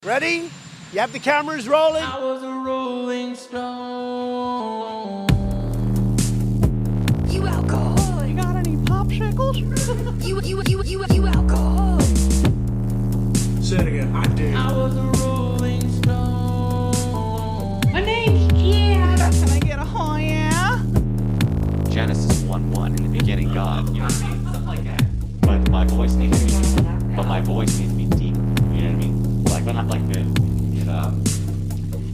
Ready? You have the cameras rolling? I was a rolling stone. You alcoholic. You got any popsicles? You alcoholic. Say it again. I did. I was a rolling stone. My name's Jan. Can I get a oh yeah? Genesis 1:1 in the beginning God, you know what I mean? Stuff like that. But my voice needs to be deep. You know what I mean? Like when I'm like this.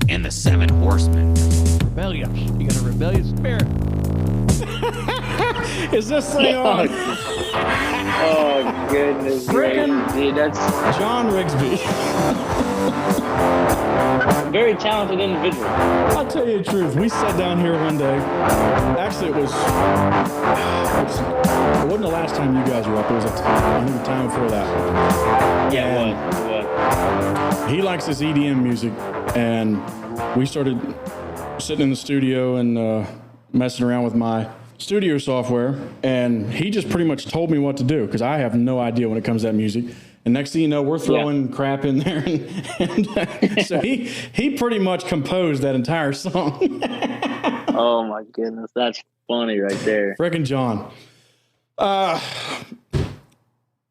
And the seven horsemen. Rebellious. You got a rebellious spirit. Is this thing on? Oh, goodness. Frickin' Dude, that's John Rigsby. a very talented individual. I'll tell you the truth. We sat down here one day. Actually, it wasn't the last time you guys were up. It was I think the time before that. Yeah, it was. He likes this EDM music, and we started sitting in the studio and messing around with my studio software, and he just pretty much told me what to do because I have no idea when it comes to that music. And next thing you know, we're throwing crap in there, and so he pretty much composed that entire song. Oh my goodness, that's funny right there. Frickin' John.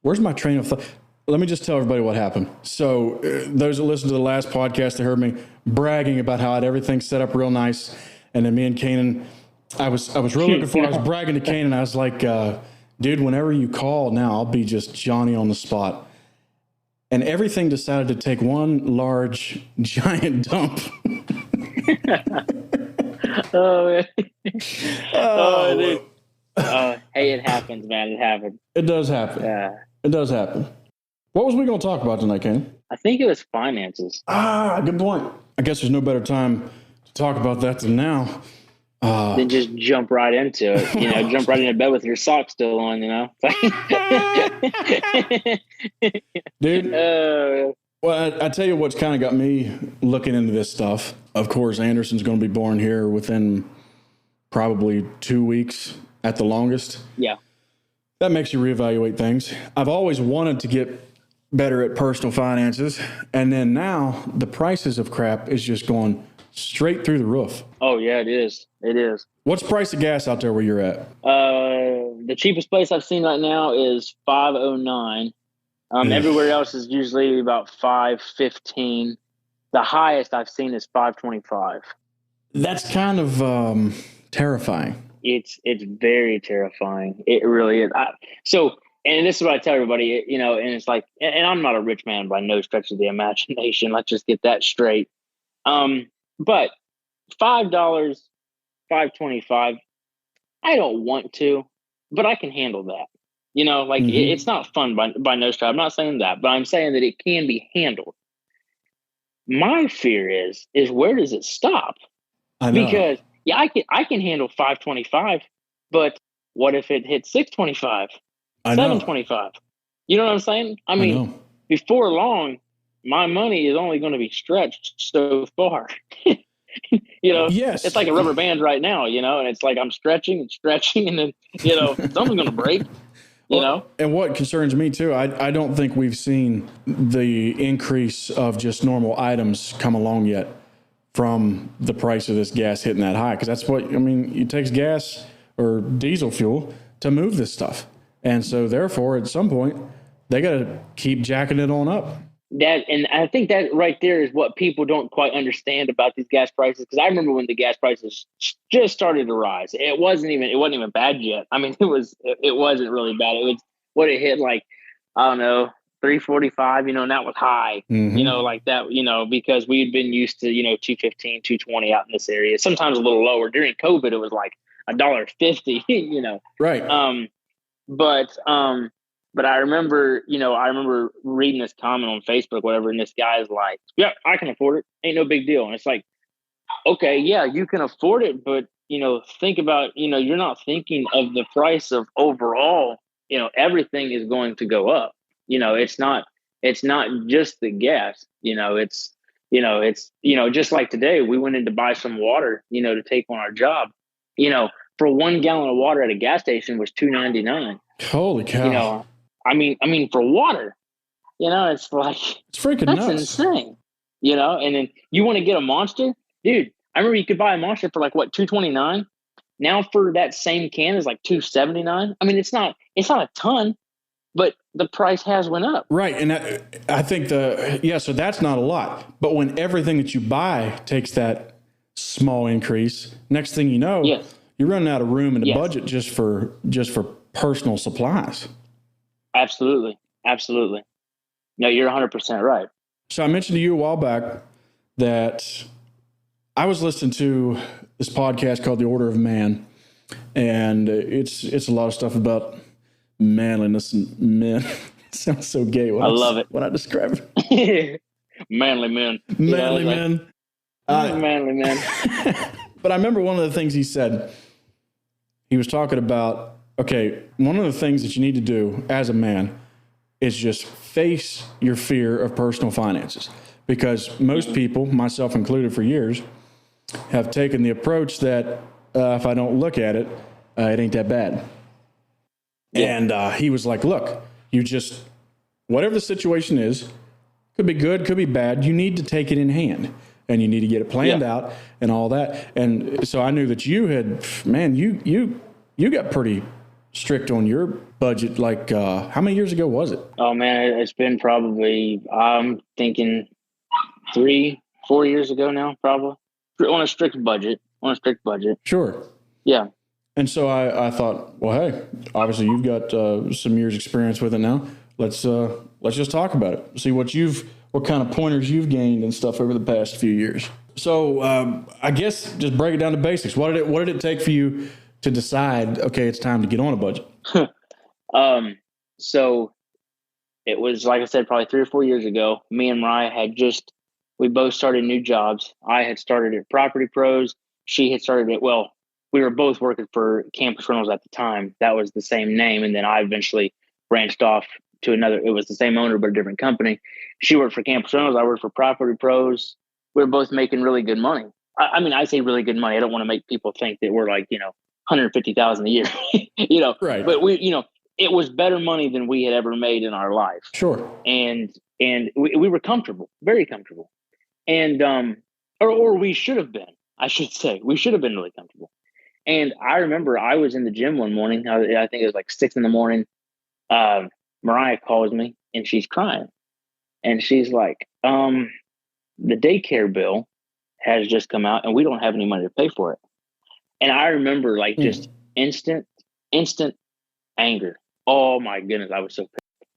Where's my train of thought? Let me just tell everybody what happened. So those that listened to the last podcast, they heard me bragging about how I had everything set up real nice. And then me and Canaan, I was really looking forward. I was bragging to Canaan. I was like, dude, whenever you call now, I'll be just Johnny on the spot. And everything decided to take one large, giant dump. Oh, man. Oh, dude. Hey, it happens, man. It happened. It does happen. Yeah. It does happen. What was we going to talk about tonight, Canaan? I think it was finances. Good point. I guess there's no better time to talk about that than now. Then just jump right into it. You know, jump right into bed with your socks still on, you know? Dude, well, I tell you what's kind of got me looking into this stuff. Of course, Anderson's going to be born here within probably 2 weeks at the longest. Yeah. That makes you reevaluate things. I've always wanted to get better at personal finances, and then now the prices of crap is just going straight through the roof. Oh, yeah, it is. It is. What's the price of gas out there where you're at? The cheapest place I've seen right now is $5.09. Everywhere else is usually about $5.15. The highest I've seen is $5.25. That's kind of terrifying. It's very terrifying. It really is. And this is what I tell everybody, you know, and it's like, and I'm not a rich man by no stretch of the imagination. Let's just get that straight. But $5, $5.25, I don't want to, but I can handle that. You know, like it's not fun by no stretch. I'm not saying that, but I'm saying that it can be handled. My fear is where does it stop? I know. Because I can handle $5.25, but what if it hits $6.25, $7.25? You know what I'm saying? I mean, before long, my money is only going to be stretched so far. You know, yes. It's like a rubber band right now, you know, and it's like I'm stretching, and then, you know, something's going to break. You know? And what concerns me too, I don't think we've seen the increase of just normal items come along yet from the price of this gas hitting that high. Because that's what, I mean, it takes gas or diesel fuel to move this stuff. And so therefore, at some point, they got to keep jacking it on up. And I think that right there is what people don't quite understand about these gas prices. Because I remember when the gas prices just started to rise. It wasn't even bad yet. I mean, it wasn't really bad. It was what it hit, like, I don't know, 345, you know, and that was high, you know, like that, you know, because we had been used to, you know, 215, 220 out in this area, sometimes a little lower. During COVID, it was like $1.50, you know. Right. But I remember reading this comment on Facebook, whatever, and this guy's like, yeah, I can afford it. Ain't no big deal. And it's like, okay, yeah, you can afford it, but, you know, think about, you know, you're not thinking of the price of overall, you know, everything is going to go up. You know, it's not just the gas, you know, it's just like today, we went in to buy some water, you know, to take on our job, you know, for 1 gallon of water at a gas station was $2.99. Holy cow. You know, I mean, for water, you know, it's like, it's freaking that's nuts. insane. and then you want to get a monster, dude. I remember you could buy a monster for like what, $229. Now for that same can is like $279. I mean, it's not a ton, but the price has went up. Right. And I think so that's not a lot. But when everything that you buy takes that small increase, next thing you know, Yes. you're running out of room in the Yes. budget just for personal supplies. Absolutely. Absolutely. No, you're 100% right. So I mentioned to you a while back that I was listening to this podcast called The Order of Man, and it's a lot of stuff about manliness and men. It sounds so gay when I love it. when I describe it. Manly men. Manly men. Manly men. But I remember one of the things he said. He was talking about, okay, one of the things that you need to do as a man is just face your fear of personal finances. Because most people, myself included for years, have taken the approach that if I don't look at it, it ain't that bad. Yeah. And he was like, look, you just, whatever the situation is, could be good, could be bad, you need to take it in hand. And you need to get it planned out and all that. And so I knew that you had, man, you got pretty strict on your budget. Like, how many years ago was it? Oh man, it's been probably, I'm thinking 3-4 years ago now, probably on a strict budget. Sure. Yeah. And so I thought, well, hey, obviously you've got some years experience with it now. Let's just talk about it. See what kind of pointers you've gained and stuff over the past few years. So I guess just break it down to basics. What did it take for you to decide, okay, it's time to get on a budget? So it was, like I said, probably 3 or 4 years ago. Me and Mariah we both started new jobs. I had started at Property Pros. She had started at, we were both working for Campus Rentals at the time. That was the same name. And then I eventually branched off to another. It was the same owner, but a different company. She worked for Campus Rentals. I worked for Property Pros. We were both making really good money. I mean, I say really good money. I don't want to make people think that we're like, $150,000 a year, Right. But it was better money than we had ever made in our life. Sure. And we were comfortable, very comfortable. And, or we should have been, I should say, we should have been really comfortable. And I remember I was in the gym one morning. I think it was like 6 a.m. Mariah calls me and she's crying. And she's like, the daycare bill has just come out and we don't have any money to pay for it. And I remember like just instant anger. Oh my goodness. I was so pissed.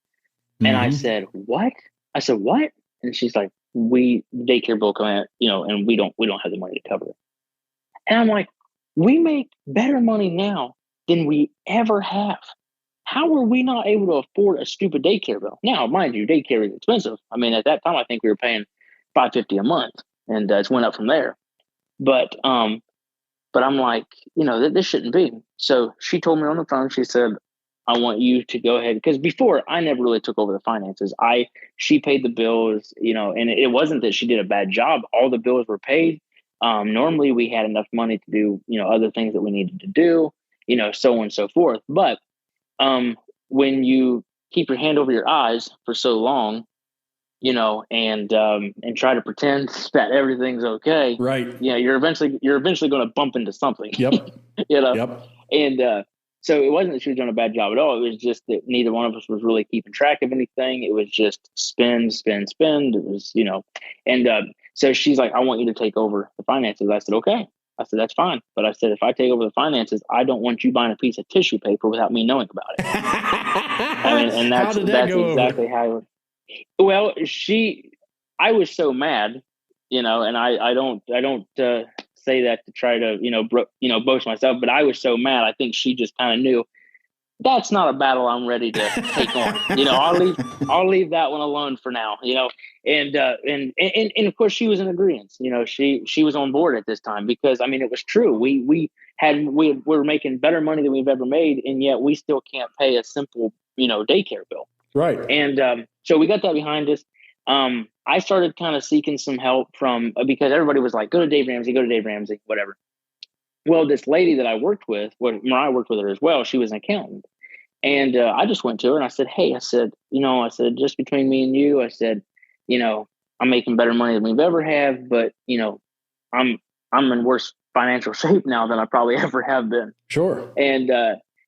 And I said, what? I said, what? And she's like, daycare bill come out, and we don't have the money to cover it. And I'm like, we make better money now than we ever have. How are we not able to afford a stupid daycare bill? Now, mind you, daycare is expensive. I mean, at that time, I think we were paying $550 a month, and it's went up from there. But I'm like, this shouldn't be. So she told me on the phone. She said, I want you to go ahead, because before I never really took over the finances. She paid the bills, and it wasn't that she did a bad job. All the bills were paid. Normally we had enough money to do, other things that we needed to do, so on and so forth. But when you keep your hand over your eyes for so long, and try to pretend that everything's okay, right? You're eventually going to bump into something. Yep. Yep. And so it wasn't that she was doing a bad job at all. It was just that neither one of us was really keeping track of anything. It was just spend. It was, and so she's like, I want you to take over the finances. I said, okay. I said, that's fine. But I said, if I take over the finances, I don't want you buying a piece of tissue paper without me knowing about it. And that's exactly how. Well, I was so mad, and I don't say that to try to, boast myself, but I was so mad. I think she just kind of knew that's not a battle I'm ready to take on. I'll leave that one alone for now, and of course she was in agreement. She was on board at this time, because I mean, it was true. We were making better money than we've ever made. And yet we still can't pay a simple, daycare bill. Right. And so we got that behind us. I started kind of seeking some help because everybody was like, go to Dave Ramsey, whatever. Well, this lady that I worked with, Mariah worked with her as well. She was an accountant. And I just went to her and I said, hey, I said, just between me and you, I said, I'm I'm making better money than we've ever have, but I'm in worse financial shape now than I probably ever have been. Sure. And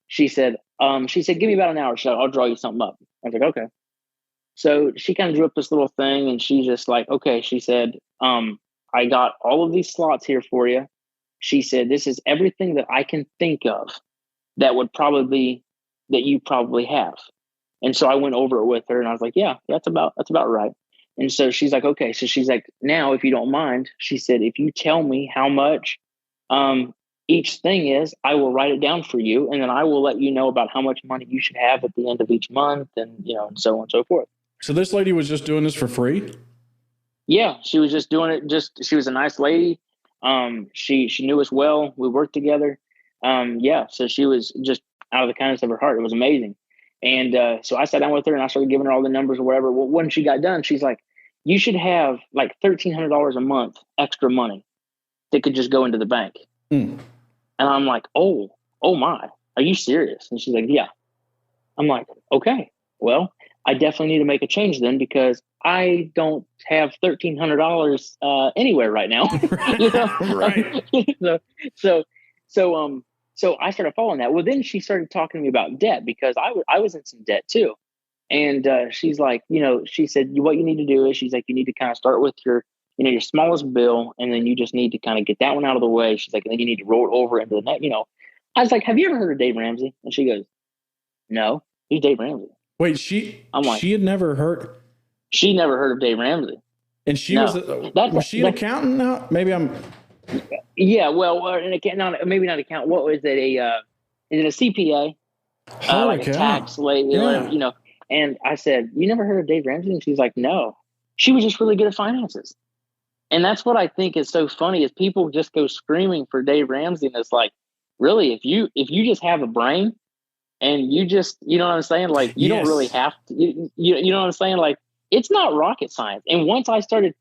she said, give me about an hour, so I'll draw you something up. I was like, okay. So she kind of drew up this little thing, and she's just like, okay. She said, I got all of these slots here for you. She said, this is everything that I can think of that you probably have. And so I went over it with her, and I was like, yeah, that's about right. And so she's like, okay. So she's like, now, if you don't mind, she said, if you tell me how much each thing is, I will write it down for you. And then I will let you know about how much money you should have at the end of each month, and, and so on and so forth. So this lady was just doing this for free? Yeah, she was just doing it. She was a nice lady. She knew us well. We worked together. So she was just out of the kindness of her heart. It was amazing. And so I sat down with her and I started giving her all the numbers or whatever. Well, when she got done, she's like, you should have like $1,300 a month extra money that could just go into the bank. And I'm like, oh my, are you serious? And she's like, yeah. I'm like, okay, well, I definitely need to make a change then, because I don't have $1,300 anywhere right now. Right. So I started following that. Well, then she started talking to me about debt, because I was in some debt too. And she's like, she said, what you need to do is, she's like, you need to kind of start with your smallest bill, and then you just need to kind of get that one out of the way. She's like, and then you need to roll it over into the net. I was like, have you ever heard of Dave Ramsey? And she goes, no, who's Dave Ramsey? Wait, I'm like, she had never heard. She never heard of Dave Ramsey. And she was she an accountant now? Maybe I'm. Yeah, well, an accountant, maybe not accountant. What was it? Is it a CPA? Like a tax lady, yeah. And I said, you never heard of Dave Ramsey? And she's like, no. She was just really good at finances. And that's what I think is so funny, is people just go screaming for Dave Ramsey. And it's like, really, if you just have a brain and you just, you know what I'm saying? Like, you don't really have to, you know what I'm saying? Like, it's not rocket science. And once I started,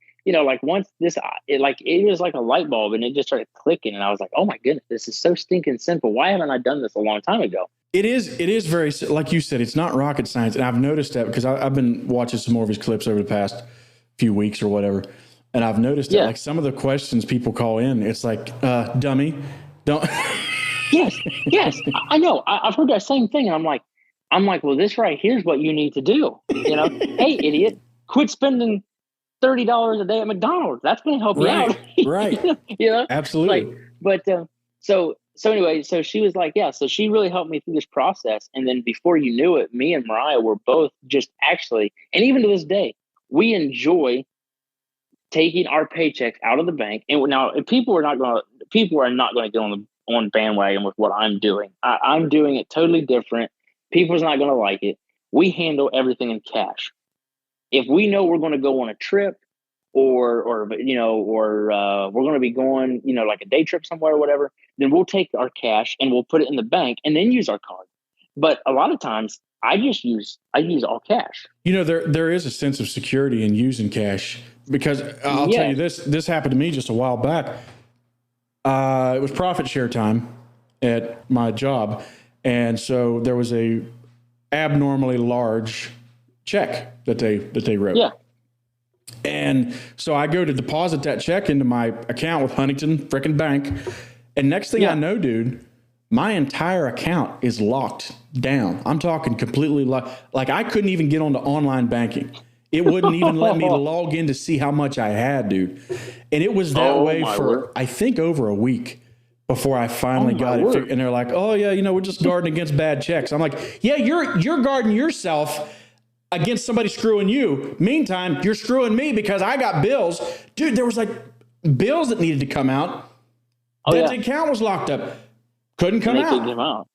once this, it was like a light bulb, and it just started clicking. And I was like, oh my goodness, this is so stinking simple. Why haven't I done this a long time ago? It is very, like you said, it's not rocket science. And I've noticed that because I've been watching some more of his clips over the past few weeks or whatever. And I've noticed that, like, some of the questions people call in, it's like, dummy, don't. Yes. I know. I've heard that same thing. And I'm like, well, this right here's what you need to do. Hey, idiot, quit spending $30 a day at McDonald's. That's going to help you out. Right. Absolutely. So anyway, so she was like, yeah, so she really helped me through this process. And then before you knew it, me and Mariah were both just actually, and even to this day, we enjoy taking our paychecks out of the bank. And now people are not going to get on bandwagon with what I'm doing. I'm doing it totally different. People's not going to like it. We handle everything in cash. If we know we're going to go on a trip, or we're going to be going, like a day trip somewhere or whatever, then we'll take our cash and we'll put it in the bank and then use our card. But a lot of times I use all cash. There is a sense of security in using cash, because I'll tell you this happened to me just a while back. It was profit share time at my job. And so there was a abnormally large check that they wrote. Yeah. And so I go to deposit that check into my account with Huntington frickin' Bank. And next thing I know, dude, my entire account is locked down. I'm talking completely locked. Like, I couldn't even get onto online banking. It wouldn't even let me log in to see how much I had, dude. And it was that way for, I think, over a week before I finally got it. And they're like, oh, yeah, we're just guarding against bad checks. I'm like, yeah, you're guarding yourself against somebody screwing you. Meantime, you're screwing me because I got bills. Dude, there was like bills that needed to come out. The account was locked up. Couldn't come out. Couldn't come out.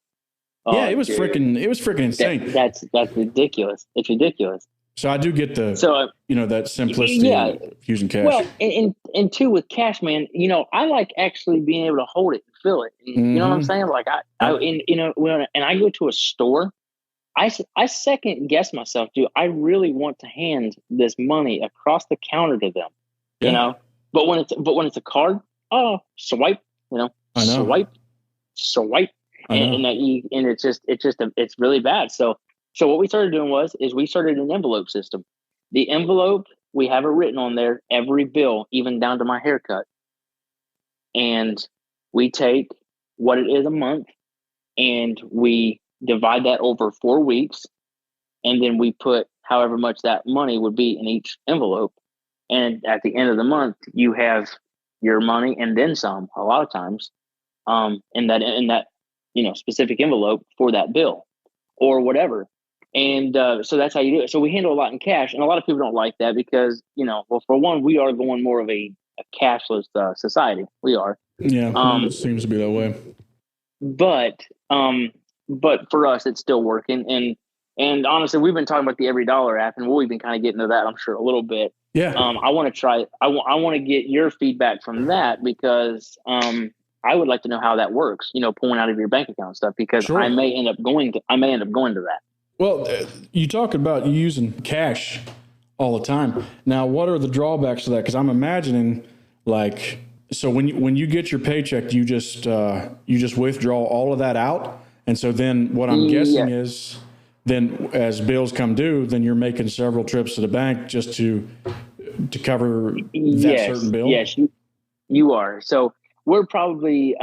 Yeah, it was freaking insane. That's ridiculous. It's ridiculous. So I do get that simplicity of using cash. Well, and too with cash, man, I like actually being able to hold it and feel it. And, you know what I'm saying? Like when I go to a store, I second guess myself, dude. I really want to hand this money across the counter to them, But when it's a card, swipe, swipe, and it's really bad. So what we started doing was we started an envelope system. The envelope we have it written on there, every bill, even down to my haircut. And we take what it is a month and we divide that over 4 weeks. And then we put however much that money would be in each envelope. And at the end of the month, you have your money and then some, a lot of times, in that specific envelope for that bill or whatever. And so that's how you do it. So we handle a lot in cash, and a lot of people don't like that because, well, for one, we are going more of a cashless society. We are. Yeah, it seems to be that way. But for us, it's still working. And honestly, we've been talking about the Every Dollar app, and we'll even kind of get into that, I'm sure, a little bit. Yeah. I want to try. I want to get your feedback from that because I would like to know how that works. Pulling out of your bank account stuff, because Sure. I may end up going to that. Well, you talk about using cash all the time. Now, what are the drawbacks to that? Because I'm imagining, so when you get your paycheck, you just withdraw all of that out, and so then what I'm guessing is, then as bills come due, then you're making several trips to the bank just to cover that certain bill. Yes, you are. So we're probably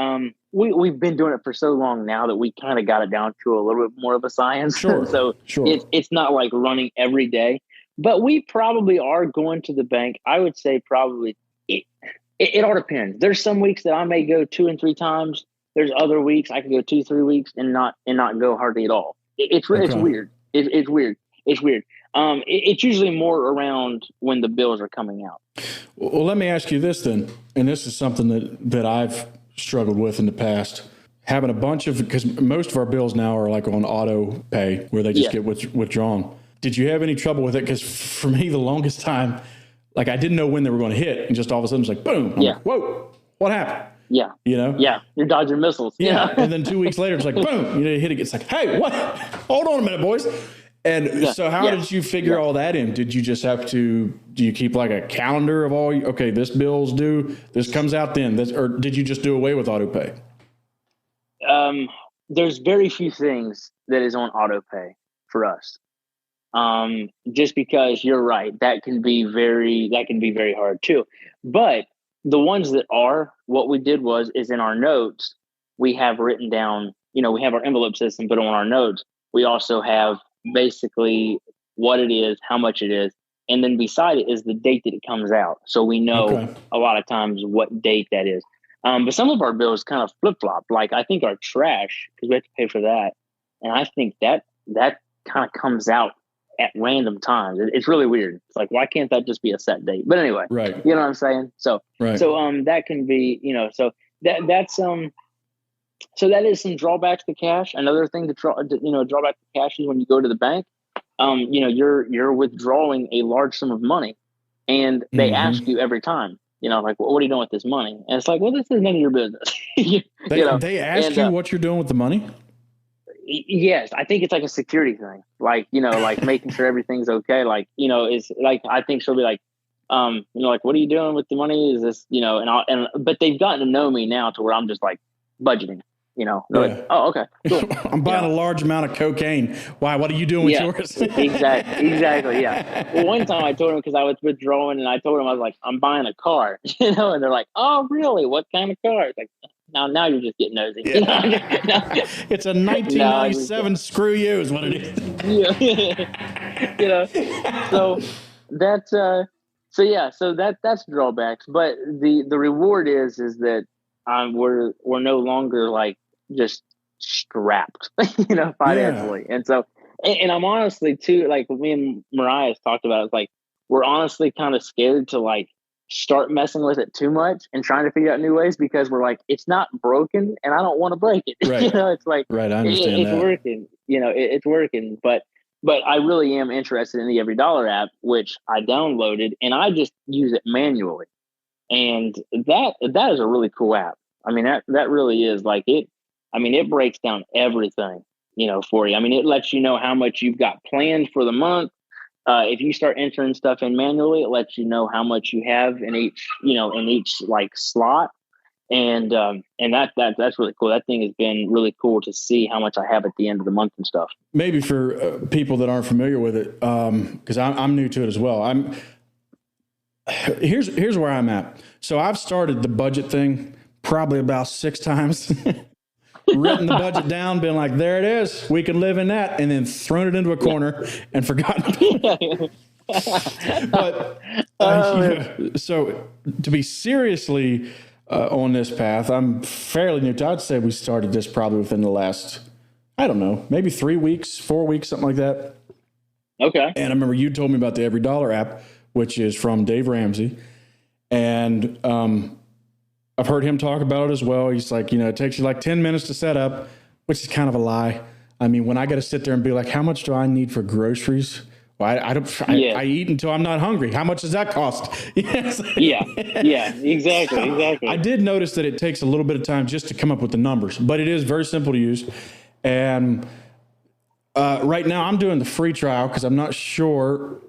we've been doing it for so long now that we kind of got it down to a little bit more of a science. Sure. So sure. It's not like running every day, but we probably are going to the bank. I would say probably it all depends. There's some weeks that I may go 2 and 3 times. There's other weeks I can go 2-3 weeks and not go hardly at all. It's weird. It's weird. It's usually more around when the bills are coming out. Well, let me ask you this then, and this is something that I've struggled with in the past. Having a bunch of, because most of our bills now are like on auto pay where they just get withdrawn. Did you have any trouble with it? Because for me, the longest time, I didn't know when they were going to hit, and just all of a sudden it's like, boom. I'm like, whoa, what happened? Yeah. Yeah. You're dodging missiles. Yeah. And then 2 weeks later, it's like, boom, you hit it. It's like, hey, what? Hold on a minute, boys. And so how did you figure all that in? Did you just have to, do you keep like a calendar of okay, this bill's due, this comes out then, or did you just do away with auto pay? There's very few things that is on auto pay for us. Just because you're right, that can be very hard too. But the ones that are, what we did is in our notes, we have written down, we have our envelope system, but on our notes, we also have basically what it is, how much it is. And then beside it is the date that it comes out. So we know a lot of times what date that is. But some of our bills kind of flip-flop. Like I think our trash, because we have to pay for that. And I think that kind of comes out at random times. It's really weird. It's like, why can't that just be a set date? But anyway, right. You know what I'm saying? So, that can be, so that's, so that is some drawbacks to cash. Another thing drawback to cash is when you go to the bank, you're withdrawing a large sum of money, and they ask you every time, like, well, what are you doing with this money? And it's like, well, this is none of your business. They ask you what you're doing with the money? Yes, I think it's like a security thing, like making sure everything's okay. Like, is like, I think she'll be like, like, what are you doing with the money? Is this, but they've gotten to know me now to where I'm just like budgeting, like, oh, okay, cool. I'm buying a large amount of cocaine. Why? What are you doing with yours? Exactly. Yeah. Well, one time I told him, because I was withdrawing, and I told him, I was like, I'm buying a car, and they're like, oh, really? What kind of car? It's like, now you're just getting nosy. Yeah. It's a 1997 Screw You is what it is. So that's that's drawbacks. But the reward is that we're no longer like just strapped, financially. And so, and I'm honestly too, like me and Mariah has talked about, it's like, we're honestly kind of scared to like start messing with it too much and trying to figure out new ways, because we're like, it's not broken and I don't want to break it. Right. It's like, right. I understand it's working, it's working, but I really am interested in the Every Dollar app, which I downloaded, and I just use it manually. And that is a really cool app. I mean, that really is like it. I mean, it breaks down everything, for you. I mean, it lets you know how much you've got planned for the month. If you start entering stuff in manually, it lets you know how much you have in each like slot. And that's really cool. That thing has been really cool to see how much I have at the end of the month and stuff. Maybe for people that aren't familiar with it, because I'm new to it as well. here's where I'm at. So I've started the budget thing probably about 6 times. Written the budget down, been like, there it is, we can live in that, and then thrown it into a corner and forgotten. But so to be seriously on this path, I'm fairly new. I'd say we started this probably within the last, I don't know, maybe 3 weeks, 4 weeks, something like that. Okay. And I remember you told me about the Every Dollar app, which is from Dave Ramsey, and I've heard him talk about it as well. He's like, it takes you like 10 minutes to set up, which is kind of a lie. I mean, when I got to sit there and be like, how much do I need for groceries? Well, I eat until I'm not hungry. How much does that cost? Yes. Yeah, exactly. I did notice that it takes a little bit of time just to come up with the numbers, but it is very simple to use. And right now I'm doing the free trial because I'm not sure.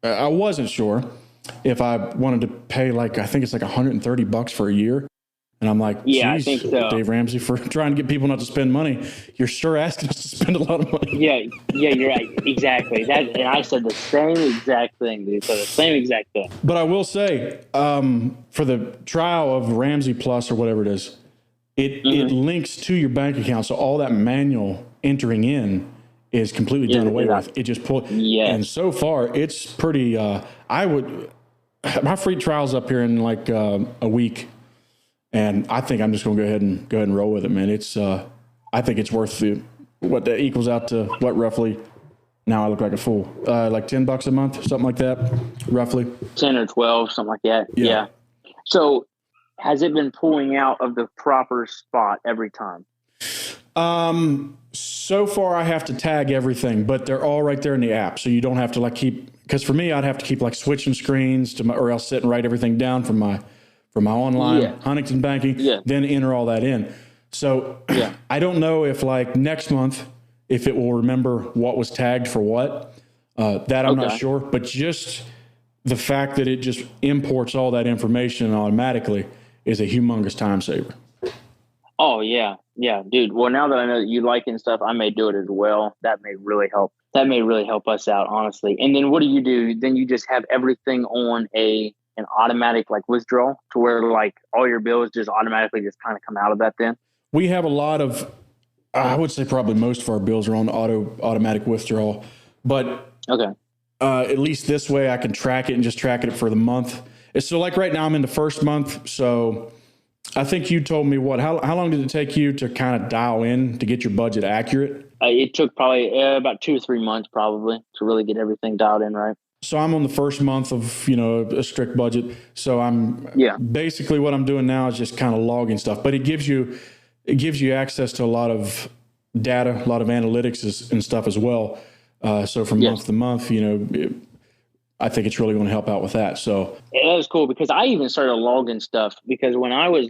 I wasn't sure if I wanted to pay I think it's like $130 for a year. And I'm like, yeah, I think so. Dave Ramsey, for trying to get people not to spend money, you're sure asking us to spend a lot of money. Yeah, you're right. Exactly. And I said the same exact thing, dude. So the same exact thing. But I will say, for the trial of Ramsey Plus or whatever it is, it links to your bank account. So all that manual entering in is completely done away with. It just pulls. Yes. And so far, it's pretty, my free trial's up here in like a week. And I think I'm just going to go ahead and roll with it, man. It's I think it's worth what that equals out to. What roughly? Now I look like a fool. Like $10 a month, something like that, roughly. 10 or 12, something like that. Yeah. So, has it been pulling out of the proper spot every time? So far I have to tag everything, but they're all right there in the app, so you don't have to keep. Because for me, I'd have to keep switching screens or else sit and write everything down from my online Huntington banking, then enter all that in. So I don't know if next month, if it will remember what was tagged for what, that I'm not sure, but just the fact that it just imports all that information automatically is a humongous time saver. Oh yeah. Dude. Well, now that I know that you like and stuff, I may do it as well. That may really help. That may really help us out, honestly. And then what do? Then you just have everything on an automatic withdrawal to where all your bills just automatically just kind of come out of that then? We have a lot of, I would say probably most of our bills are on automatic withdrawal, but at least this way I can track it and just track it for the month. So right now I'm in the first month. So I think you told me how long did it take you to kind of dial in to get your budget accurate? It took probably about 2 or 3 months probably to really get everything dialed in right. So I'm on the first month of, a strict budget. So I'm basically what I'm doing now is just kind of logging stuff, but it gives you access to a lot of data, a lot of analytics and stuff as well. So from month to month, I think it's really going to help out with that. So that was cool because I even started logging stuff because when I was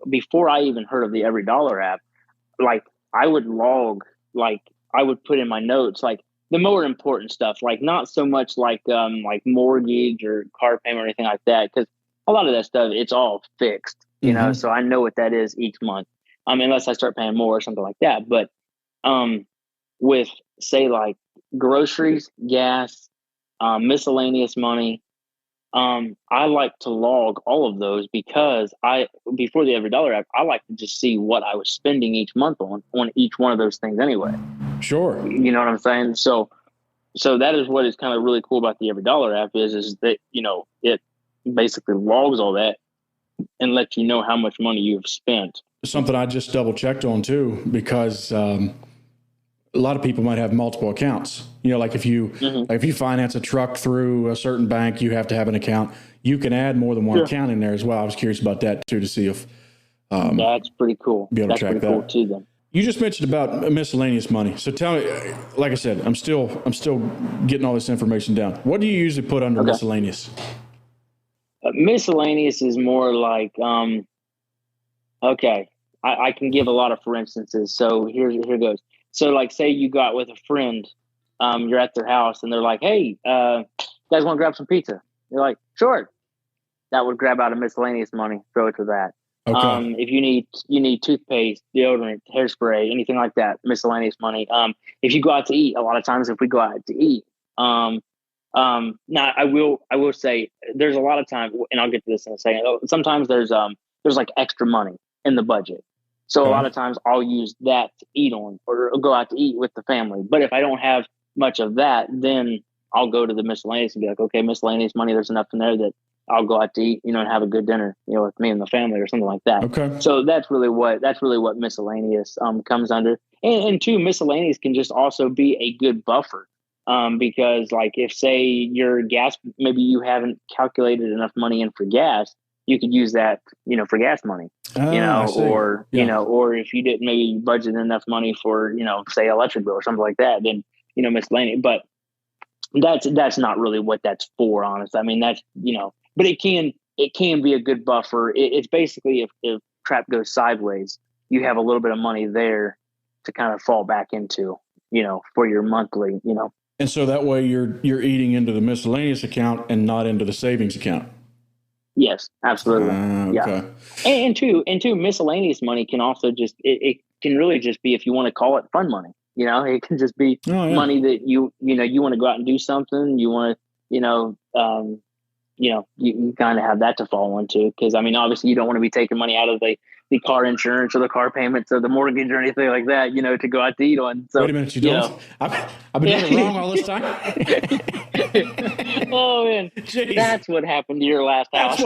before I even heard of the Every Dollar app, I would log, I would put in my notes, the more important stuff, not so much mortgage or car payment or anything like that. Cause a lot of that stuff, it's all fixed, you know? So I know what that is each month. Unless I start paying more or something like that. But, with say groceries, gas, miscellaneous money, I like to log all of those because before the Every Dollar app, I like to just see what I was spending each month on each one of those things anyway. Sure. You know what I'm saying? So that is what is kind of really cool about the Every Dollar app is that, it basically logs all that and lets you know how much money you've spent. Something I just double checked on too, because a lot of people might have multiple accounts. If you finance a truck through a certain bank, you have to have an account. You can add more than one account in there as well. I was curious about that too, to see if that's pretty cool. Be able to track that. Cool too, then. You just mentioned about miscellaneous money. So tell me, like I said, I'm still getting all this information down. What do you usually put under miscellaneous? Miscellaneous is more I can give a lot of for instances. So here goes. So say you got with a friend, you're at their house and they're like, hey, you guys want to grab some pizza? You're like, sure. That would grab out of miscellaneous money, throw it to that. Okay. If you need toothpaste, deodorant, hairspray, anything like that, miscellaneous money. If you go out to eat, a lot of times if we go out to eat, Now I will say there's a lot of time, and I'll get to this in a second. Sometimes there's like extra money in the budget. So a lot of times I'll use that to eat on or go out to eat with the family. But if I don't have much of that, then I'll go to the miscellaneous and be like, okay, miscellaneous money, there's enough in there that I'll go out to eat, and have a good dinner, with me and the family or something like that. Okay. So that's really what miscellaneous comes under. And two, miscellaneous can just also be a good buffer. Because like if say your gas, maybe you haven't calculated enough money in for gas, you could use that, for gas money, or, or if you didn't maybe budget enough money for, say electric bill or something like that, then, miscellaneous, but that's not really what that's for, honestly. I mean, that's, but it can be a good buffer. It's basically if crap goes sideways, you have a little bit of money there to kind of fall back into, for your monthly, And so that way you're eating into the miscellaneous account and not into the savings account. Yes, absolutely. Okay. Yeah. And two, miscellaneous money can also just, it can really just be, if you want to call it fun money, it can just be money that you want to go out and do something. You want to, you kind of have that to fall into. Cause I mean, obviously you don't want to be taking money out of the car insurance or the car payments or the mortgage or anything like that, to go out to eat on. So wait a minute, you don't? I've been doing it wrong all this time. Oh man, jeez. That's what happened to your last house.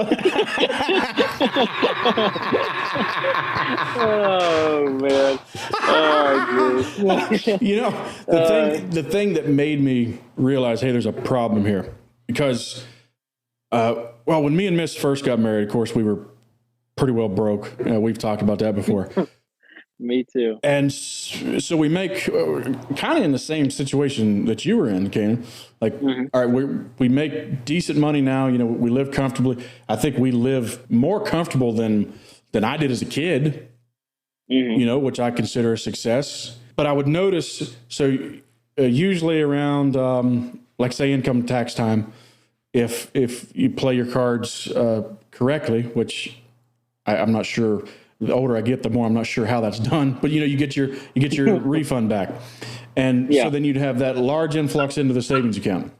Oh man. Oh geez. The thing that made me realize, hey, there's a problem here, because when me and Miss first got married, of course, we were pretty well broke. We've talked about that before. Me too. And so we make kind of in the same situation that you were in, Canaan. Like, all right, we make decent money now. We live comfortably. I think we live more comfortable than I did as a kid. Which I consider a success. But I would notice, so usually around, like say income tax time, if you play your cards correctly, which I'm not sure. The older I get, the more I'm not sure how that's done. But you get your refund back, and so then you'd have that large influx into the savings account,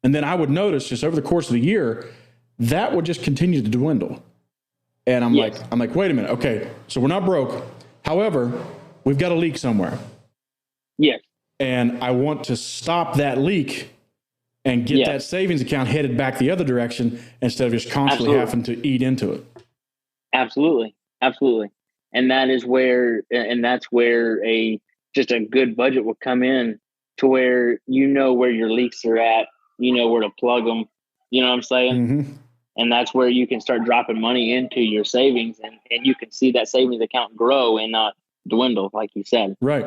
and then I would notice just over the course of the year that would just continue to dwindle. And I'm like, wait a minute, okay, so we're not broke. However, we've got a leak somewhere. Yes, and I want to stop that leak and get that savings account headed back the other direction instead of just constantly having to eat into it. Absolutely. And that's where just a good budget will come in, to where where your leaks are at, where to plug them, you know what I'm saying? Mm-hmm. And that's where you can start dropping money into your savings, and you can see that savings account grow and not dwindle, like you said. Right.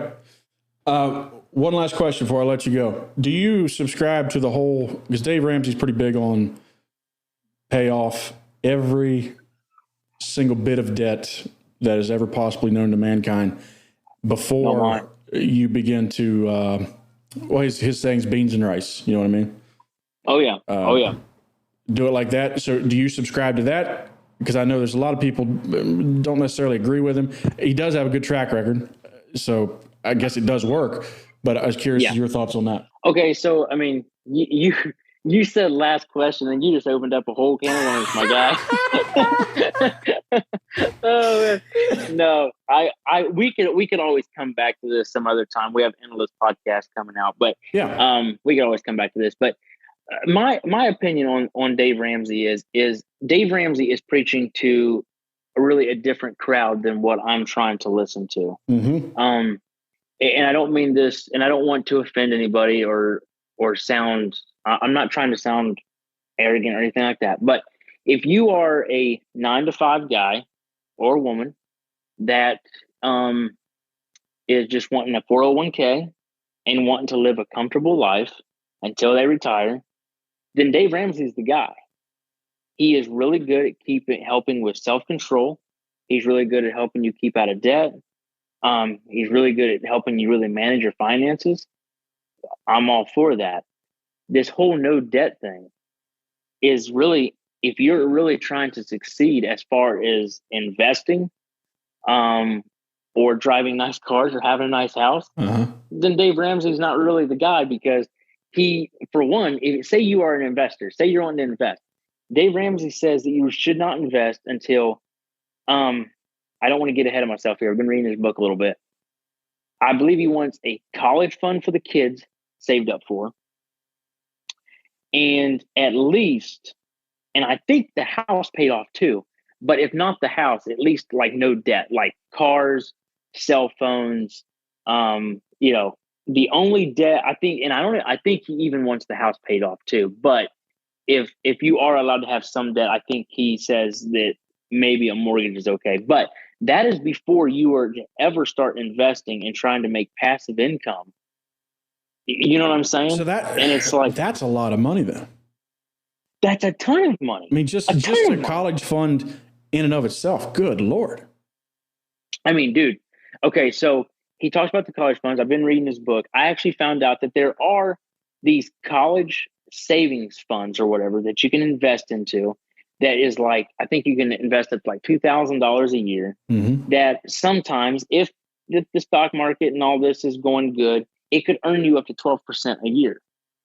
One last question before I let you go. Do you subscribe to the whole, because Dave Ramsey's pretty big on pay off every single bit of debt that is ever possibly known to mankind before you begin to, his saying's beans and rice. You know what I mean? Oh yeah. Do it like that. So do you subscribe to that? Because I know there's a lot of people don't necessarily agree with him. He does have a good track record, so I guess it does work. But I was curious your thoughts on that. Okay, so I mean, you said last question, and you just opened up a whole can of worms, my guy. Oh man. No, we could always come back to this some other time. We have endless podcasts coming out, but we could always come back to this. But my opinion on Dave Ramsey is Dave Ramsey is preaching to a different crowd than what I'm trying to listen to. Mm-hmm. And I don't mean this, and I don't want to offend anybody or sound. I'm not trying to sound arrogant or anything like that. But if you are a 9-to-5 guy or woman that is just wanting a 401k and wanting to live a comfortable life until they retire, then Dave Ramsey's the guy. He is really good at helping with self-control. He's really good at helping you keep out of debt. He's really good at helping you really manage your finances. I'm all for that. This whole no debt thing is really, if you're really trying to succeed as far as investing, or driving nice cars or having a nice house, then Dave Ramsey's not really the guy, because for one, say you are an investor, say you're wanting to invest. Dave Ramsey says that you should not invest until, I don't want to get ahead of myself here. I've been reading his book a little bit. I believe he wants a college fund for the kids saved up for. And at least, and I think the house paid off too, but if not the house, at least like no debt, like cars, cell phones, the only debt I think, and I think he even wants the house paid off too. But if you are allowed to have some debt, I think he says that maybe a mortgage is okay. But that is before you are to ever start investing and trying to make passive income. You know what I'm saying? So that, and it's like, that's a lot of money then. That's a ton of money. I mean, just a college fund in and of itself. Good Lord. I mean, dude. Okay, so he talks about the college funds. I've been reading his book. I actually found out that there are these college savings funds or whatever that you can invest into. That is like, I think you can invest at like $2,000 a year. Mm-hmm. That sometimes, if the stock market and all this is going good, it could earn you up to 12% a year.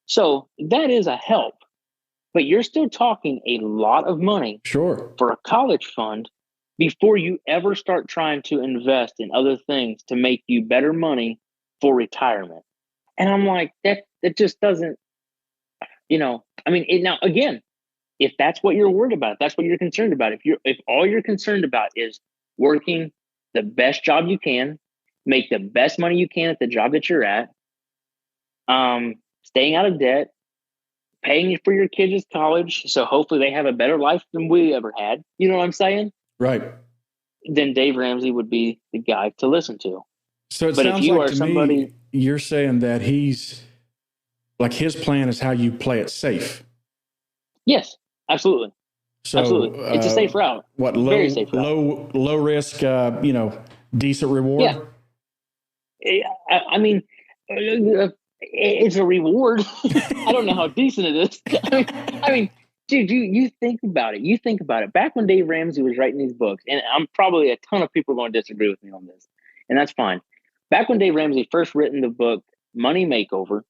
So that is a help. But you're still talking a lot of money Sure. for a college fund before you ever start trying to invest in other things to make you better money for retirement. And I'm like, that just doesn't, I mean, now again, if that's what you're worried about, if that's what you're concerned about, if all you're concerned about is working the best job you can, make the best money you can at the job that you're at, staying out of debt, paying for your kids' college, so hopefully they have a better life than we ever had. You know what I'm saying? Right. Then Dave Ramsey would be the guy to listen to. So it But sounds if you like are to somebody, me, you're saying that he's like his plan is how you play it safe. yes, absolutely. So Absolutely. It's a safe route. What Very safe route. low risk, decent reward. Yeah. I mean, it's a reward. I don't know how decent it is. I mean, dude, you think about it. You think about it. Back when Dave Ramsey was writing these books, and I'm probably a ton of people are going to disagree with me on this, and that's fine. Back when Dave Ramsey first written the book Money Makeover,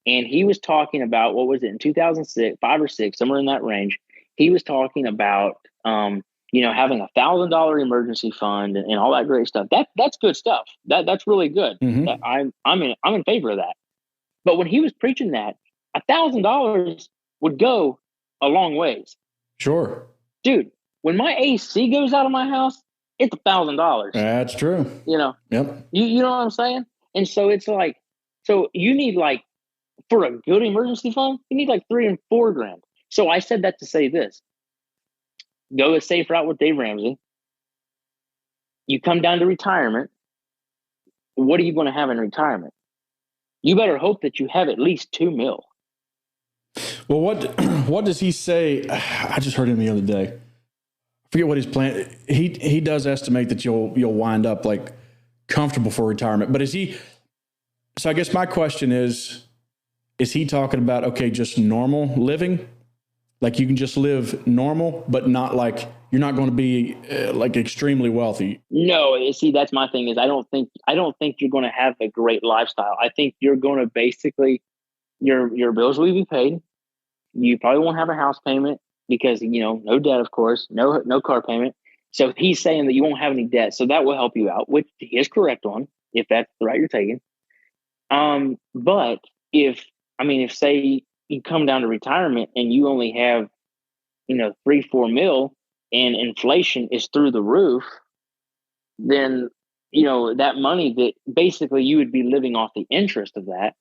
and he was talking about, what was it, in 2006, 5 or 6, somewhere in that range, he was talking about, having $1,000 emergency fund and all that great stuff. That's good stuff. That's really good. Mm-hmm. I'm in favor of that. But when he was preaching that, $1,000 would go a long ways. Sure. Dude, when my AC goes out of my house, it's $1,000. That's true. Yep. You know what I'm saying? And so it's like, so you need like, for a good emergency fund, you need like $3,000 and $4,000. So I said that to say this: go a safe route with Dave Ramsey. You come down to retirement. What are you going to have in retirement? You better hope that you have at least $2 million. Well, what does he say? I just heard him the other day. I forget what his plan. He does estimate that you'll wind up like comfortable for retirement. But is he? So I guess my question is he talking about, okay, just normal living? Like you can just live normal, but not like you're not going to be like extremely wealthy. No, see, that's my thing is I don't think you're going to have a great lifestyle. I think you're going to basically, your bills will be paid. You probably won't have a house payment because, no debt, of course, no car payment. So he's saying that you won't have any debt. So that will help you out, which he is correct on, if that's the route you're taking. But if say you come down to retirement and you only have, 3-4 mil and inflation is through the roof, then, that money that basically you would be living off the interest of that.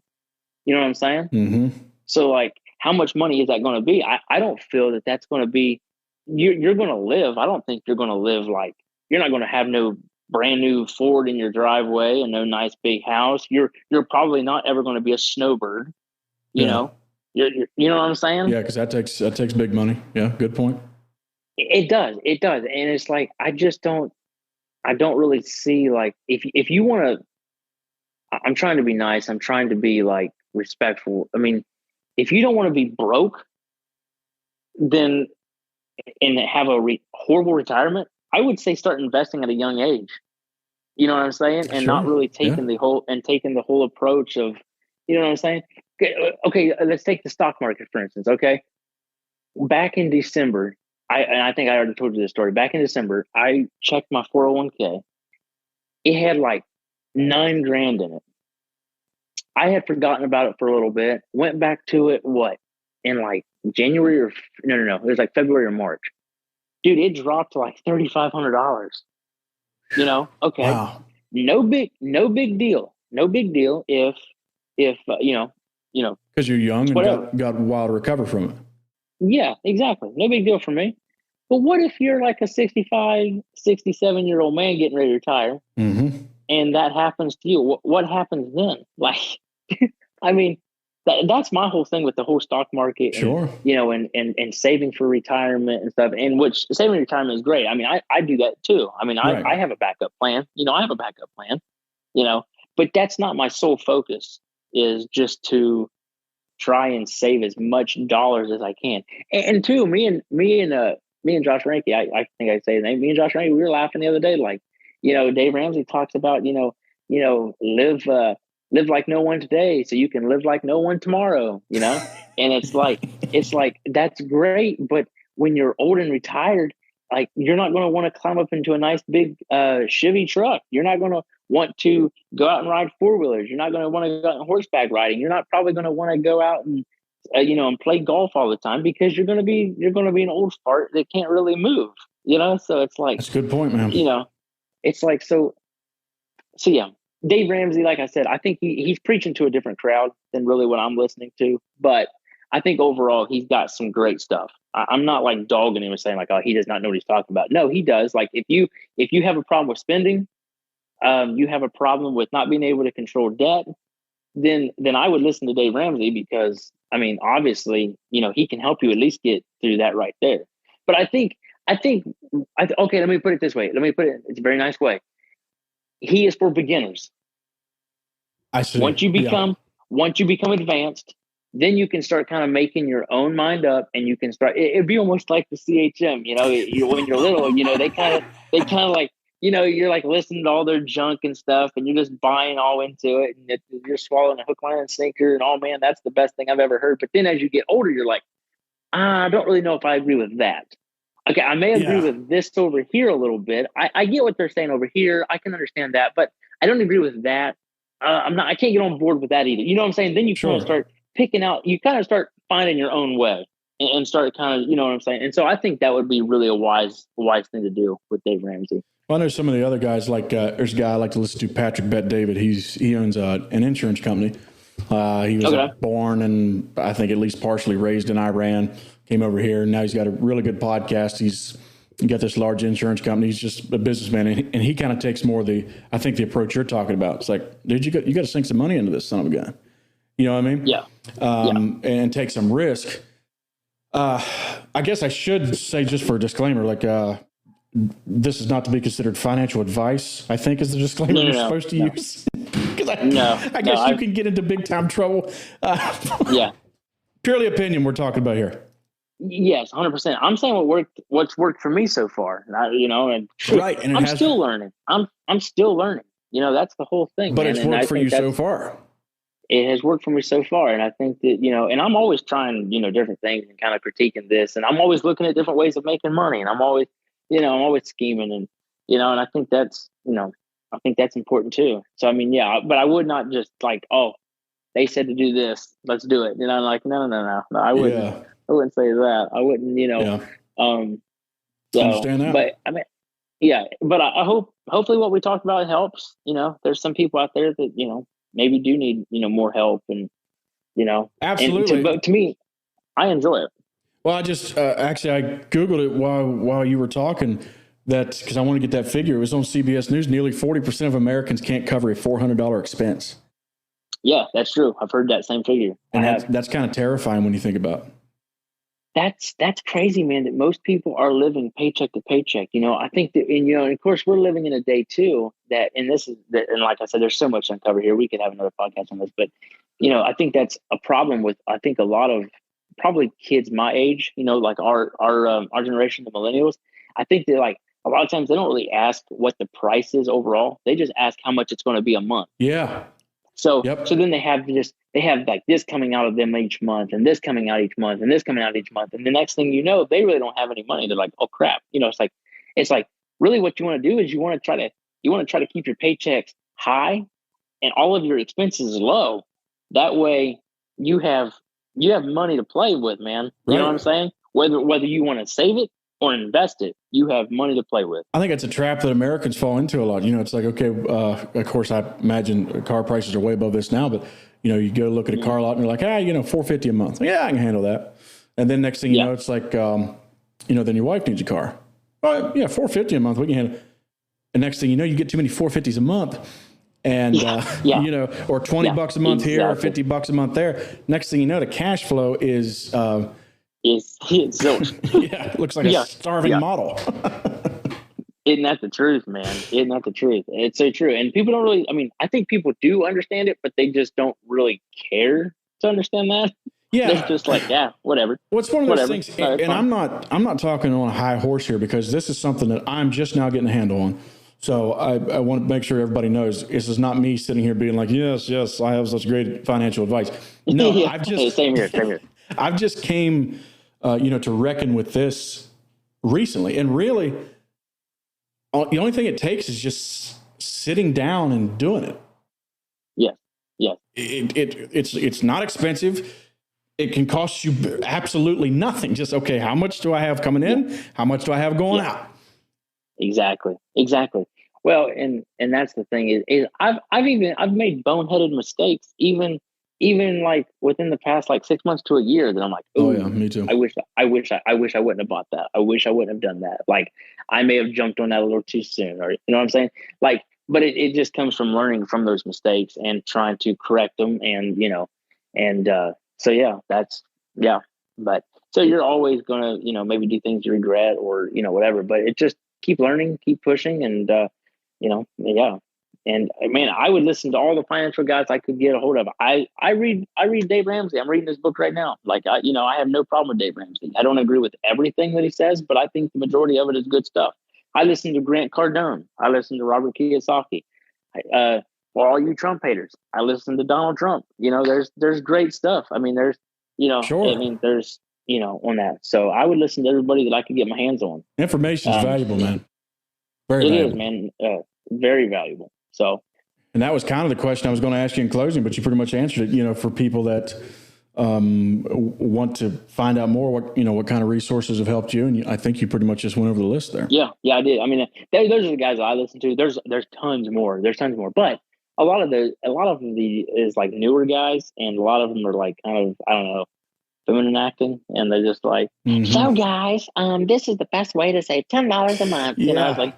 You know what I'm saying? Mm-hmm. So like, how much money is that going to be? I don't feel that that's going to be, you're going to live. I don't think you're going to live like, you're not going to have no brand new Ford in your driveway and no nice big house. You're probably not ever going to be a snowbird. You know what I'm saying? Yeah. Cause that takes big money. Yeah. Good point. It does. And it's like, I don't really see like, if you want to, I'm trying to be nice. I'm trying to be like respectful. I mean, if you don't want to be broke, then and have a horrible retirement, I would say start investing at a young age. You know what I'm saying? And Sure. not really taking the whole approach of, you know what I'm saying? Okay, let's take the stock market, for instance, okay? Back in December, I think I already told you this story. Back in December, I checked my 401k. It had like 9 grand in it. I had forgotten about it for a little bit, went back to it, in like January or, no. It was like February or March. Dude, it dropped to like $3,500. Okay. Wow. No big deal. No big deal if Because you're young and whatever. got a while to recover from it. Yeah, exactly. No big deal for me. But what if you're like a 65, 67-year-old man getting ready to retire, Mm-hmm. and that happens to you? What happens then? Like, I mean, that's my whole thing with the whole stock market. Sure. And saving for retirement and stuff. And which saving retirement is great. I mean, I do that too. I mean, Right. I have a backup plan. I have a backup plan. But that's not my sole focus. Is just to try and save as much dollars as I can. And two, me and Josh Ranke, I think I say his name. Me and Josh Ranke, we were laughing the other day, like, Dave Ramsey talks about, live like no one today, so you can live like no one tomorrow. And it's like that's great, but when you're old and retired, like you're not going to want to climb up into a nice big Chevy truck. You're not going to want to go out and ride 4-wheelers. You're not going to want to go out and horseback riding. You're not probably going to want to go out and and play golf all the time, because you're going to be an old fart that can't really move. So it's like, That's a good point, man. it's like so yeah. Dave Ramsey, like I said, I think he's preaching to a different crowd than really what I'm listening to. But I think overall he's got some great stuff. I'm not like dogging him and saying like, oh, he does not know what he's talking about. No, he does. Like if you have a problem with spending, you have a problem with not being able to control debt, then I would listen to Dave Ramsey, because I mean, obviously, he can help you at least get through that right there. But I think, okay, let me put it this way. It's a very nice way. He is for beginners. I see. Once you become advanced, then you can start kind of making your own mind up, and you can start. It'd be almost like the CHM. When you're little, they kind of like. You're like listening to all their junk and stuff, and you're just buying all into it, and you're swallowing a hook, line, and sinker, and oh man, that's the best thing I've ever heard. But then as you get older, you're like, I don't really know if I agree with that. Okay, I may agree with this over here a little bit. I get what they're saying over here. I can understand that, but I don't agree with that. I can't get on board with that either. You know what I'm saying? Then you kind of start picking out, you kind of start finding your own way and start kind of, you know what I'm saying? And so I think that would be really a wise thing to do with Dave Ramsey. Well, I know some of the other guys, like there's a guy I like to listen to, Patrick Bet-David. He owns an insurance company. He was born and I think at least partially raised in Iran, came over here, and now he's got a really good podcast. He's got this large insurance company. He's just a businessman, and he kind of takes more the approach you're talking about. It's like, dude, you got to sink some money into this son of a gun. You know what I mean? Yeah. And take some risk. I guess I should say, just for a disclaimer, like, this is not to be considered financial advice, I think, is the disclaimer you're supposed to use. Because I guess you can get into big time trouble. Purely opinion we're talking about here. Yes, 100%. I'm saying what's worked for me so far. And I'm still learning. I'm still learning. That's the whole thing. But man. it's worked for you so far. It has worked for me so far. And I think that, and I'm always trying, different things and kind of critiquing this. And I'm always looking at different ways of making money. And I'm always scheming, and, and I think that's important too. So, I mean, but I would not just like, oh, they said to do this, let's do it. Like, no, I wouldn't. Yeah. I wouldn't say that. I wouldn't, So, understand that. But I mean, but I hopefully what we talked about helps. There's some people out there that, maybe do need, more help, and, Absolutely. But to me, I enjoy it. Well, I just, actually, I Googled it while you were talking, because I want to get that figure. It was on CBS News. Nearly 40% of Americans can't cover a $400 expense. Yeah, that's true. I've heard that same figure. And that's kind of terrifying when you think about it. That's crazy, man, that most people are living paycheck to paycheck. I think that, and of course we're living in a day too and like I said, there's so much to uncover here. We could have another podcast on this, but, I think that's a problem with, I think a lot of probably kids my age, like our generation, the millennials. I think that like a lot of times they don't really ask what the price is overall. They just ask how much it's going to be a month. Yeah. So Yep. so then they have like this coming out of them each month, and this coming out each month, and this coming out each month, and the next thing you know, they really don't have any money. They're like, oh crap, it's like really what you want to do is you want to try to keep your paychecks high and all of your expenses low. That way you have money to play with, man. You know what I'm saying? Whether you want to save it or invest it, you have money to play with. I think it's a trap that Americans fall into a lot. It's like, okay, of course, I imagine car prices are way above this now, but you go look at a car lot and you're like, $450 a month. Yeah, I can handle that. And then next thing you know, it's like, then your wife needs a car. Well, yeah, $450 a month, we can handle it. And next thing you know, you get too many $450s a month. And, or $20 a month here, or $50 a month there. Next thing you know, the cash flow is it looks like a starving model. Isn't that the truth, man? Isn't that the truth? It's so true. And people don't really, I think people do understand it, but they just don't really care to understand that. Yeah. They're just like, whatever. Well, it's one of those things, and I'm not talking on a high horse here because this is something that I'm just now getting a handle on. So I want to make sure everybody knows this is not me sitting here being like, yes, I have such great financial advice. No, I've just same here. I've just came, to reckon with this recently, and really, the only thing it takes is just sitting down and doing it. Yeah. It's not expensive. It can cost you absolutely nothing. Just, okay, how much do I have coming in? How much do I have going out? Exactly. Well, and that's the thing is I've made boneheaded mistakes even like within the past like 6 months to a year that I'm like, oh yeah, me too. I wish I wouldn't have bought that. I wish I wouldn't have done that. Like I may have jumped on that a little too soon, or you know what I'm saying? Like, but it just comes from learning from those mistakes and trying to correct them, and But so you're always gonna maybe do things you regret or whatever, but it just keep learning, keep pushing, and And man, I would listen to all the financial guys I could get a hold of. I read Dave Ramsey. I'm reading his book right now. Like I have no problem with Dave Ramsey. I don't agree with everything that he says, but I think the majority of it is good stuff. I listen to Grant Cardone. I listen to Robert Kiyosaki. For all you Trump haters, I listen to Donald Trump. There's great stuff. There's Sure. there's on that. So I would listen to everybody that I could get my hands on. Information is valuable, man. Very valuable. It is, man. Very valuable. So, and that was kind of the question I was going to ask you in closing, but you pretty much answered it. For people that want to find out more, what kind of resources have helped you, and I think you pretty much just went over the list there. Yeah, I did. Those are the guys I listen to. There's tons more. But a lot of the is like newer guys, and a lot of them are like kind of, I don't know, feminine acting, and they're just like, so guys, this is the best way to save $10 a month. I was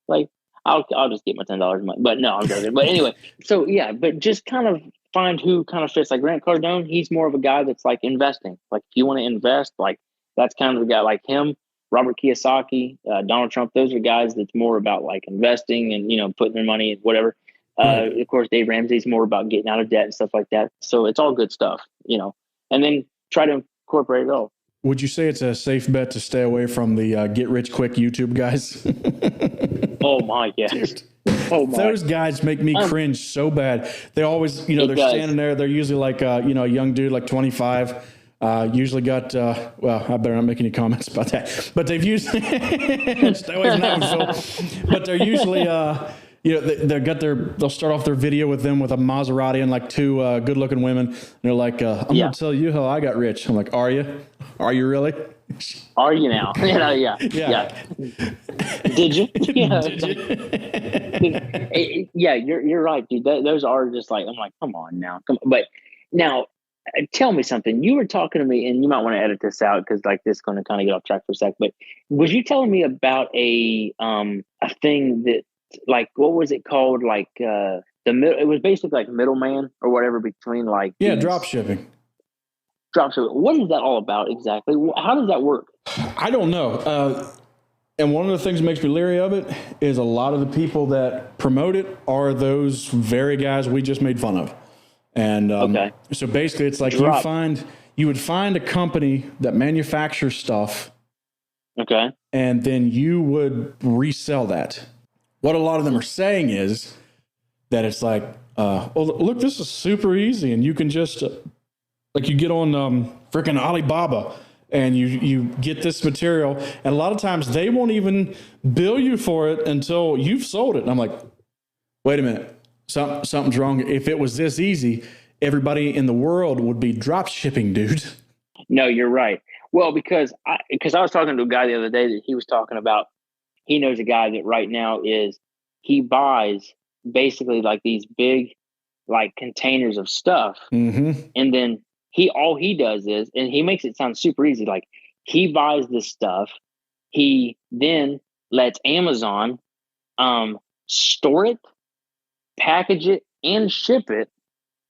like. I'll just get my $10 a month, but no, I'm joking. But anyway, so yeah, but just kind of find who kind of fits. Like Grant Cardone, he's more of a guy that's like investing. Like if you want to invest, like that's kind of the guy. Like him, Robert Kiyosaki, Donald Trump. Those are guys that's more about like investing and putting their money in whatever. Of course, Dave Ramsey's more about getting out of debt and stuff like that. So it's all good stuff, And then try to incorporate it all. Would you say it's a safe bet to stay away from the get rich quick YouTube guys? Oh my, yes. Oh my. Those guys make me cringe so bad. They always, they're standing there. They're usually like, a young dude, like 25. Usually got, well, I better not make any comments about that. But they've usually, stay away from that one, Phil. But they're usually, they'll start off their video with a Maserati and like two good looking women. And they're like, I'm going to tell you how I got rich. I'm like, are you? Are you really? Are you now? Yeah. Did you? Yeah. Yeah, you're right, dude. Those are just like, I'm like, come on now. But now, tell me something. You were talking to me, and you might want to edit this out because like this is going to kind of get off track for a sec. But was you telling me about a thing that, like, what was it called? Like it was basically like middleman or whatever between like drop shipping. What is that all about exactly? How does that work? I don't know. And one of the things that makes me leery of it is a lot of the people that promote it are those very guys we just made fun of. And so basically it's like you would find a company that manufactures stuff. Okay. And then you would resell that. What a lot of them are saying is that it's like, look, this is super easy. And you can just, like you get on freaking Alibaba and you get this material. And a lot of times they won't even bill you for it until you've sold it. And I'm like, wait a minute, something's wrong. If it was this easy, everybody in the world would be drop shipping, dude. No, you're right. Well, because I was talking to a guy the other day that he was talking about, he knows a guy that right now he buys basically like these big like containers of stuff. Mm-hmm. And then all he does is, and he makes it sound super easy. Like he buys this stuff. He then lets Amazon, store it, package it, and ship it.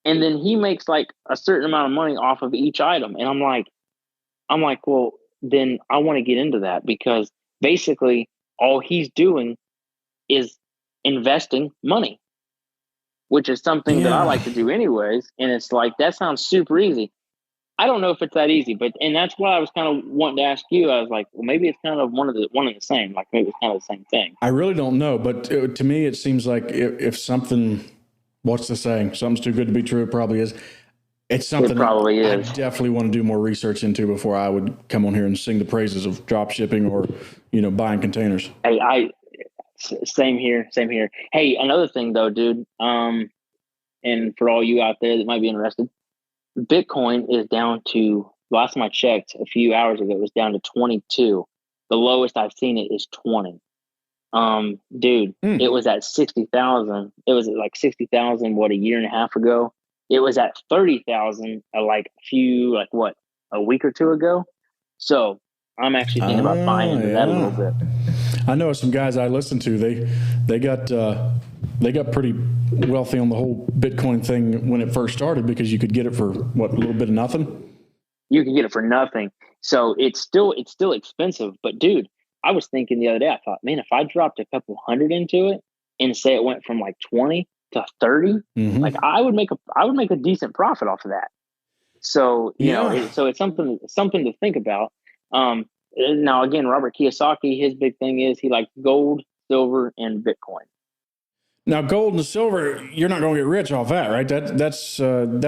And then he makes like a certain amount of money off of each item. And I'm like, well, then I want to get into that, because basically all he's doing is investing money, which is something that I like to do anyways. And it's like, that sounds super easy. I don't know if it's that easy, and that's why I was kind of wanting to ask you. I was like, well, maybe it's kind of one and the same. Like maybe it's kind of the same thing. I really don't know, but to me, it seems like if something, what's the saying? Something's too good to be true. It probably is. It's something it probably I is. definitely want to do more research into before I would come on here and sing the praises of drop shipping or, buying containers. Hey, same here. Hey, another thing though, dude. And for all you out there that might be interested, Bitcoin is down to, last time I checked a few hours ago, it was down to 22. The lowest I've seen it is 20. Dude, It was at 60,000. It was at like 60,000, a year and a half ago. It was at 30,000 a week or two ago. So I'm actually thinking about buying into that a little bit. I know some guys I listen to, they got pretty wealthy on the whole Bitcoin thing when it first started, because you could get it for a little bit of nothing. You can get it for nothing. So it's still expensive, but dude, I was thinking the other day, I thought, man, if I dropped a couple hundred into it and say it went from like 20 to 30, like I would make a decent profit off of that. So, so it's something to think about. Now again, Robert Kiyosaki, his big thing is he likes gold, silver, and Bitcoin. Now, gold and silver, you're not going to get rich off that, right? That's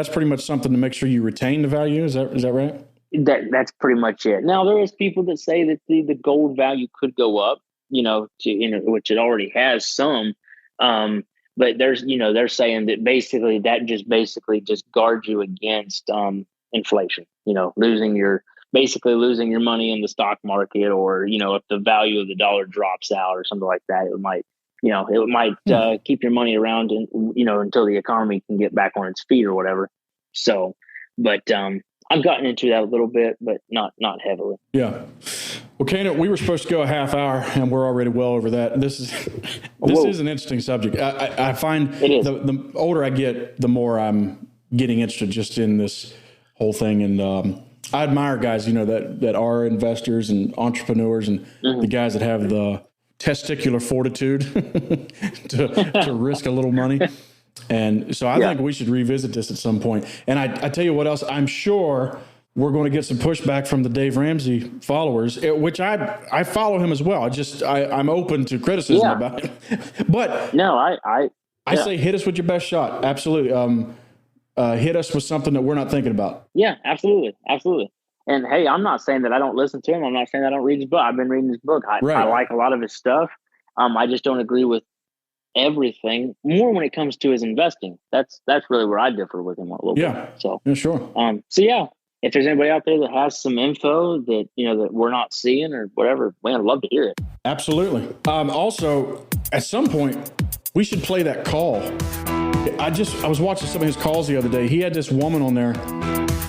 pretty much something to make sure you retain the value. Is that right? That's pretty much it. Now, there is people that say that the gold value could go up, which it already has some. But they're saying that basically just guards you against inflation. Losing your money in the stock market, or if the value of the dollar drops out or something like that, it might keep your money around and until the economy can get back on its feet or whatever. So, but I've gotten into that a little bit, but not heavily. Yeah. Well, Canaan, we were supposed to go a half hour, and we're already well over that. This is an interesting subject. I find the older I get, the more I'm getting interested just in this whole thing. And I admire guys, that are investors and entrepreneurs, and the guys that have the testicular fortitude to risk a little money. And so I think we should revisit this at some point. And I tell you what else, I'm sure we're going to get some pushback from the Dave Ramsey followers, which I follow him as well. I'm open to criticism about him. But no, I say hit us with your best shot. Absolutely. Hit us with something that we're not thinking about. Yeah, absolutely. And hey, I'm not saying that I don't listen to him. I'm not saying I don't read his book. I've been reading his book. I like a lot of his stuff. I just don't agree with everything, more when it comes to his investing. That's really where I differ with him a little bit. So yeah, sure. If there's anybody out there that has some info that that we're not seeing or whatever, man, I'd love to hear it. Absolutely. Also, at some point, we should play that call. I was watching some of his calls the other day. He had this woman on there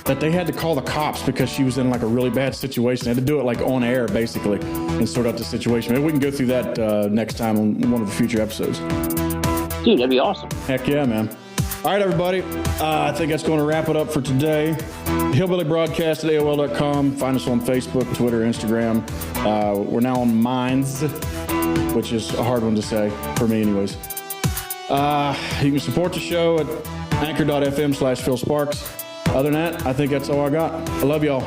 that they had to call the cops because she was in like a really bad situation. They had to do it like on air, basically, and sort out the situation. Maybe we can go through that next time on one of the future episodes. Dude, that'd be awesome. Heck yeah, man. All right, everybody. I think that's going to wrap it up for today. Hillbilly Broadcast at AOL.com. Find us on Facebook, Twitter, Instagram. We're now on Minds, which is a hard one to say for me anyways. You can support the show at anchor.fm/Phil Sparks. Other than that, I think that's all I got. I love y'all.